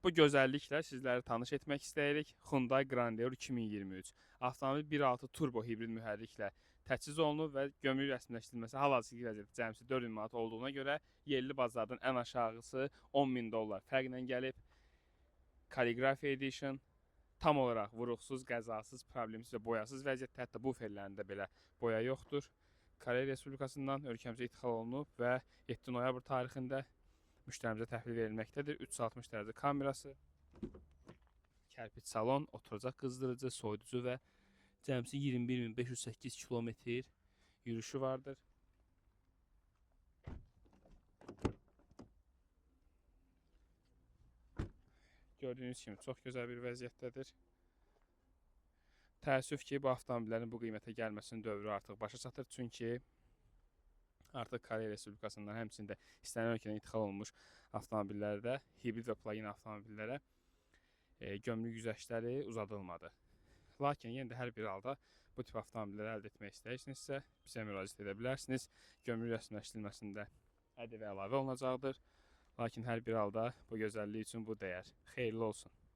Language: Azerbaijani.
Bu gözəlliklə sizləri tanış etmək istəyirik. Hyundai Grandeur 2023. Avtomobil 1.6 turbo hibrid mühərriklə təchiz olunub və gömrük rəsmiləşdirilməsi hal-hazırki vəziyyətdə cəmsi 4000 manat olduğuna görə yerli bazardan ən aşağısı 10.000 dollar fərqlə gəlib. Calligraphy Edition tam olaraq vuruqsuz, qəzasız, problemsiz və boyasız vəziyyətdə, hətta buferlərində belə boya yoxdur. Koreya Respublikasından ölkəmizə ixal olunub və 7 noyabr tarixində müştərimizə təhvil verilməkdədir. 360 dərəcə kamerası, kərpiç salon, oturacaq qızdırıcı, soyuducu və cəmsi 21.508 kilometr yürüyüşü vardır. Gördüyünüz kimi çox gözəl bir vəziyyətdədir. Təəssüf ki, bu avtomobillərin bu qiymətə gəlməsinin dövrü artıq başa çatır. Çünki artıq Koreya Respublikasından həmçində istənilən ölkədən ixal olunmuş avtomobillərdə, hibrid və plug-in avtomobillərə gömrük güzəştləri uzadılmadı. Lakin yenə də hər bir halda bu tip avtomobilləri əldə etmək istəyirsinizsə, bizə müraciət edə bilərsiniz. Gömrük rəsmiləşdirilməsində ƏDV əlavə olunacaqdır. Lakin hər bir halda bu gözəllik üçün bu dəyər. Xeyirli olsun.